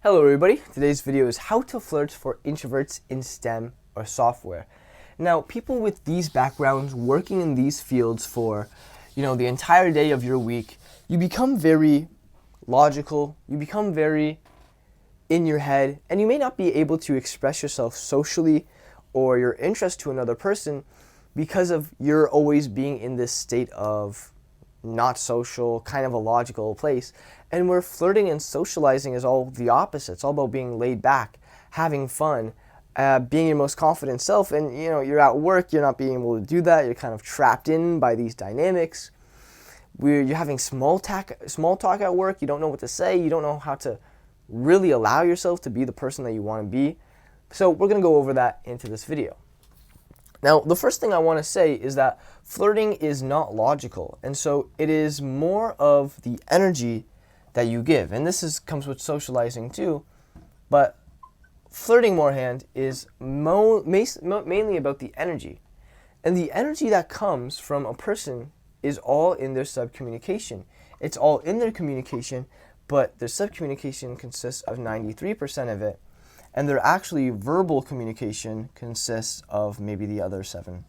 Hello everybody, today's video is how to flirt for introverts in STEM or software. Now, people with these backgrounds working in these fields for, the entire day of your week, you become very logical, you become very in your head, and you may not be able to express yourself socially or your interest to another person because of you're always being in this state of not social, kind of a logical place. And where flirting and socializing is all the opposite. It's all about being laid back, having fun, being your most confident self. And you're at work, you're not being able to do that. You're kind of trapped in by these dynamics. You're having small talk at work. You don't know what to say. You don't know how to really allow yourself to be the person that you want to be. So we're going to go over that into this video. Now, the first thing I want to say is that flirting is not logical, and so it is more of the energy that you give. And this comes with socializing too, but flirting morehand is mainly about the energy. And the energy that comes from a person is all in their subcommunication. It's all in their communication, but their subcommunication consists of 93% of it. And their actually verbal communication consists of maybe the other 7%.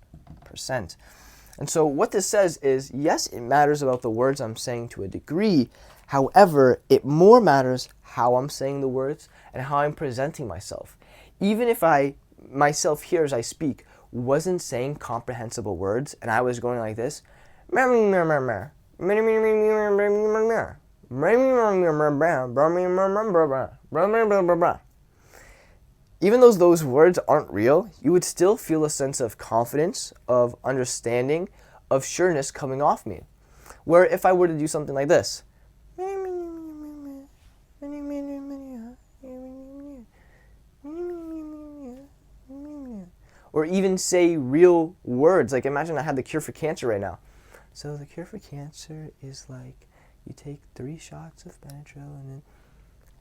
And so what this says is, yes, it matters about the words I'm saying to a degree. However, it more matters how I'm saying the words and how I'm presenting myself. Even if myself here as I speak wasn't saying comprehensible words and I was going like this, even though those words aren't real, you would still feel a sense of confidence, of understanding, of sureness coming off me. Where if I were to do something like this, or even say real words, like imagine I had the cure for cancer right now. So the cure for cancer is like you take 3 shots of Benadryl and then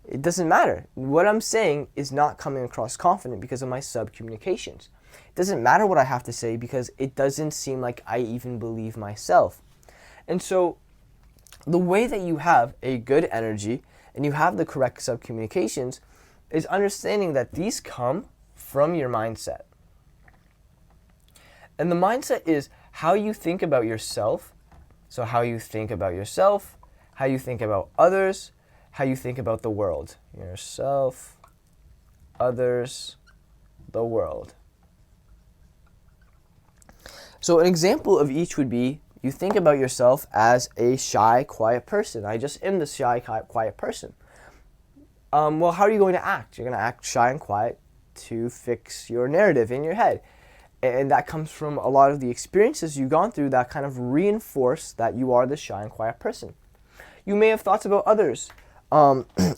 it doesn't matter. What I'm saying is not coming across confident because of my sub-communications. It doesn't matter what I have to say because it doesn't seem like I even believe myself. And so the way that you have a good energy and you have the correct sub-communications is understanding that these come from your mindset. And the mindset is how you think about yourself. So how you think about yourself, how you think about others, how you think about the world. Yourself, others, the world. So an example of each would be you think about yourself as a shy, quiet person. I just am the shy, quiet person. Well, how are you going to act? You're going to act shy and quiet to fix your narrative in your head. And that comes from a lot of the experiences you've gone through that kind of reinforce that you are the shy and quiet person. You may have thoughts about others.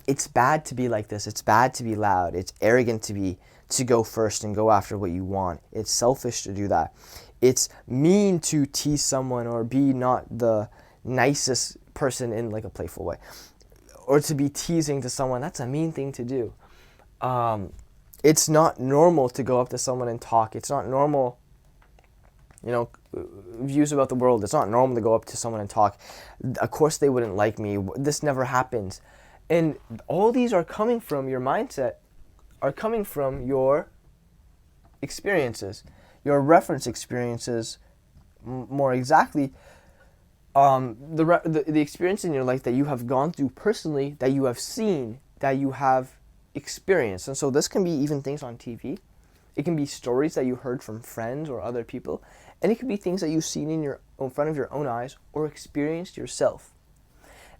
It's bad to be like this. It's bad to be loud. It's arrogant to go first and go after what you want. It's selfish to do that. It's mean to tease someone or be not the nicest person in like a playful way. Or to be teasing to someone. That's a mean thing to do. It's not normal to go up to someone and talk. It's not normal, views about the world. It's not normal to go up to someone and talk. Of course they wouldn't like me. This never happens. And all these are coming from your mindset, are coming from your experiences, your reference experiences, more exactly, the experience in your life that you have gone through personally, that you have seen, that you have experienced. And so this can be even things on TV. It can be stories that you heard from friends or other people. And it can be things that you've seen in front of your own eyes or experienced yourself.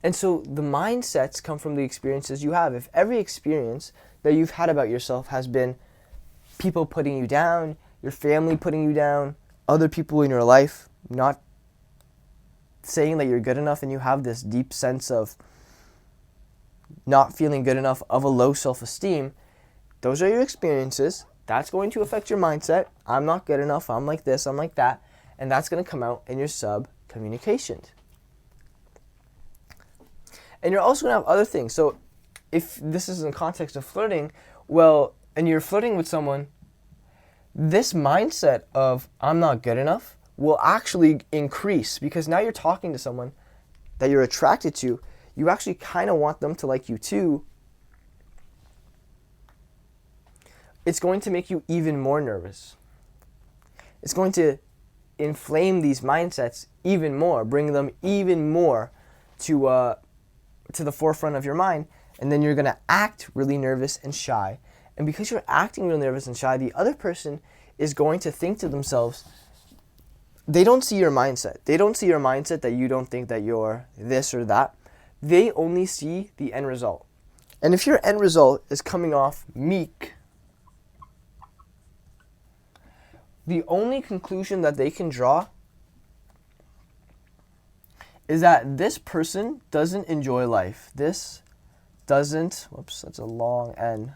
And so the mindsets come from the experiences you have. If every experience that you've had about yourself has been people putting you down, your family putting you down, other people in your life not saying that you're good enough, and you have this deep sense of not feeling good enough, of a low self-esteem, those are your experiences. That's going to affect your mindset. I'm not good enough. I'm like this. I'm like that. And that's going to come out in your sub-communications. And you're also going to have other things. So if this is in the context of flirting, well, and you're flirting with someone, this mindset of I'm not good enough will actually increase because now you're talking to someone that you're attracted to. You actually kind of want them to like you too. it's going to make you even more nervous. It's going to inflame these mindsets even more, bring them even more to the forefront of your mind, and then you're going to act really nervous and shy. And because you're acting really nervous and shy, the other person is going to think to themselves, they don't see your mindset. They don't see your mindset that you don't think that you're this or that. They only see the end result. And if your end result is coming off meek, the only conclusion that they can draw is that this person doesn't enjoy life. This doesn't, whoops, that's a long N.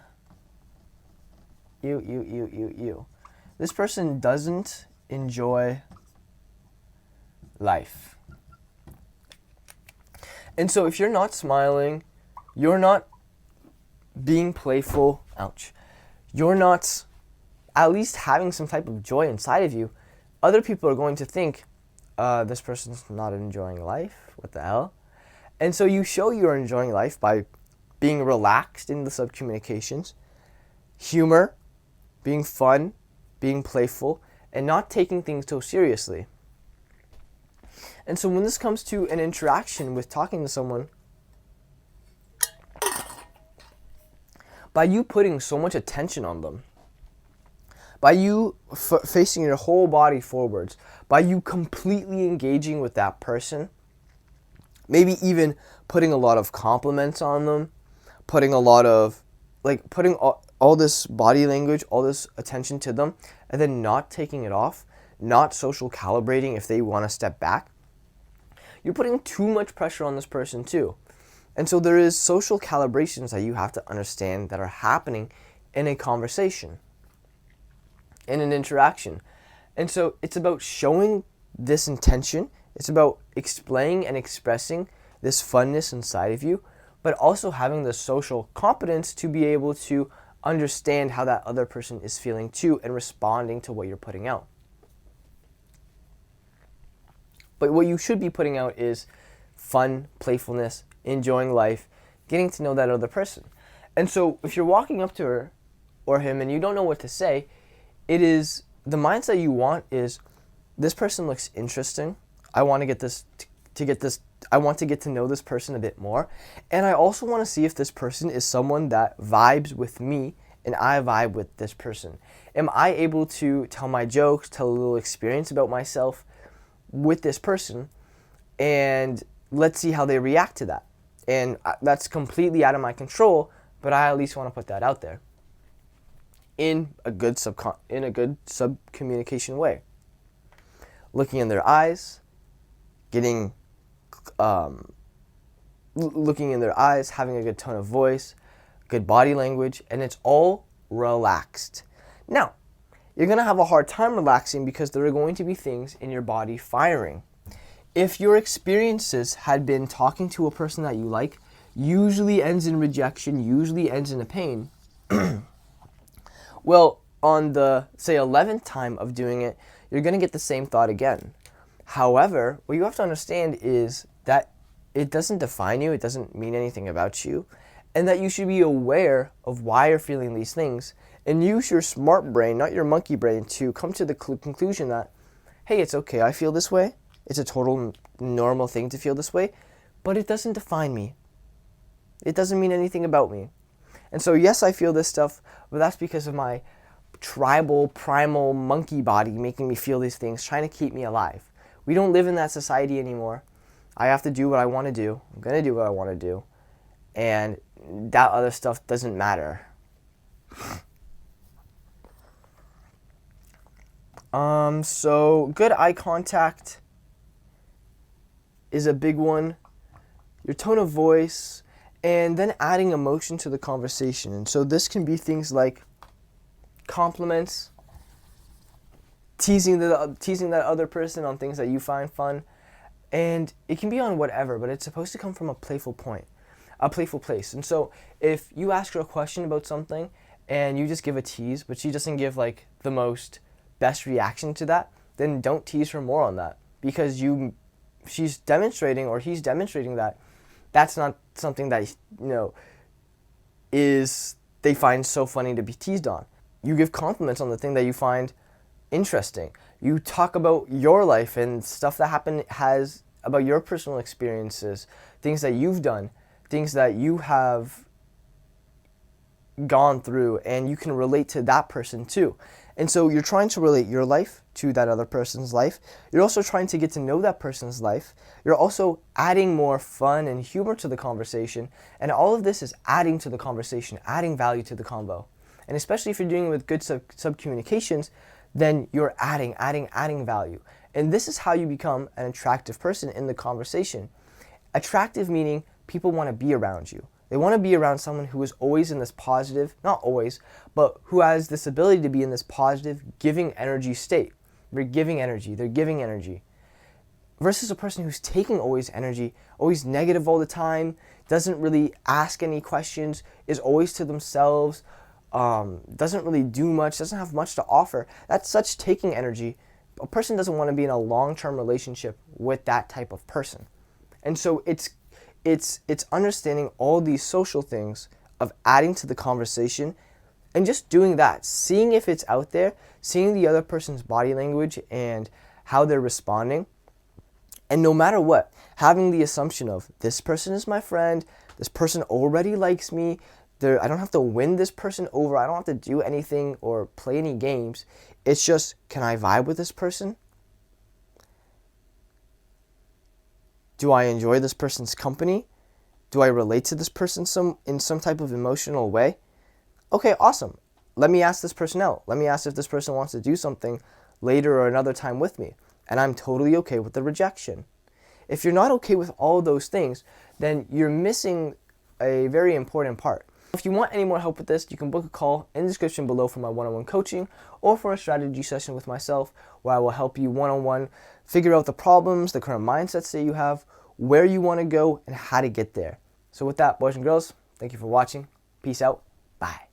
This person doesn't enjoy life. And so if you're not smiling, you're not being playful, ouch, you're not at least having some type of joy inside of you, other people are going to think, this person's not enjoying life, what the hell? And so you show you're enjoying life by being relaxed in the subcommunications, humor, being fun, being playful, and not taking things so seriously. And so when this comes to an interaction with talking to someone, by you putting so much attention on them, by you facing your whole body forwards, by you completely engaging with that person, maybe even putting a lot of compliments on them, putting all this body language, all this attention to them, and then not taking it off, not social calibrating if they want to step back, you're putting too much pressure on this person too. And so there is social calibrations that you have to understand that are happening in a conversation, in an interaction. And so it's about showing this intention. It's about explaining and expressing this funness inside of you, but also having the social competence to be able to understand how that other person is feeling too and responding to what you're putting out. But what you should be putting out is fun, playfulness, enjoying life, getting to know that other person. And so if you're walking up to her or him and you don't know what to say, it is the mindset you want is, this person looks interesting. I want to get to know this person a bit more. And I also want to see if this person is someone that vibes with me and I vibe with this person. Am I able to tell my jokes, tell a little experience about myself with this person, and let's see how they react to that. And that's completely out of my control, but I at least want to put that out there in a good subcommunication way. Looking in their eyes, looking in their eyes, having a good tone of voice, good body language, and it's all relaxed. Now, you're going to have a hard time relaxing because there are going to be things in your body firing. If your experiences had been talking to a person that you like, usually ends in rejection, usually ends in a pain, well, on the, say, 11th time of doing it, you're going to get the same thought again. However, what you have to understand is that it doesn't define you, it doesn't mean anything about you, and that you should be aware of why you're feeling these things and use your smart brain, not your monkey brain, to come to the conclusion that, hey, it's okay, I feel this way. It's a total normal thing to feel this way, but it doesn't define me. It doesn't mean anything about me. And so, yes, I feel this stuff, but that's because of my tribal, primal monkey body making me feel these things, trying to keep me alive. We don't live in that society anymore. I have to do what I want to do. I'm going to do what I want to do. And that other stuff doesn't matter. So good eye contact is a big one. Your tone of voice, and then adding emotion to the conversation. And so this can be things like compliments, teasing that other person on things that you find fun, and it can be on whatever, but it's supposed to come from a playful place. And so if you ask her a question about something and you just give a tease, but she doesn't give like the most best reaction to that, then don't tease her more on that, because she's demonstrating, or he's demonstrating, that that's not something that, is they find so funny to be teased on. You give compliments on the thing that you find interesting. You talk about your life and stuff that has about your personal experiences, things that you've done, things that you have gone through, and you can relate to that person too. And so you're trying to relate your life to that other person's life. You're also trying to get to know that person's life. You're also adding more fun and humor to the conversation. And all of this is adding to the conversation, adding value to the convo. And especially if you're doing it with good sub-communications, then you're adding value. And this is how you become an attractive person in the conversation. Attractive meaning people want to be around you. They want to be around someone who is always in this positive, not always, but who has this ability to be in this positive, giving energy state. They're giving energy. Versus a person who's taking always energy, always negative all the time, doesn't really ask any questions, is always to themselves, doesn't really do much, doesn't have much to offer. That's such taking energy. A person doesn't want to be in a long-term relationship with that type of person. And so it's understanding all these social things of adding to the conversation and just doing that, seeing if it's out there, seeing the other person's body language and how they're responding. And no matter what, having the assumption of this person is my friend, this person already likes me, I don't have to win this person over, I don't have to do anything or play any games. It's just, can I vibe with this person? Do I enjoy this person's company? Do I relate to this person in some type of emotional way? Okay, awesome. Let me ask this person out. Let me ask if this person wants to do something later or another time with me. And I'm totally okay with the rejection. If you're not okay with all those things, then you're missing a very important part. If you want any more help with this, you can book a call in the description below for my one-on-one coaching or for a strategy session with myself where I will help you one-on-one figure out the problems, the current mindsets that you have, where you want to go, and how to get there. So with that, boys and girls, thank you for watching. Peace out. Bye.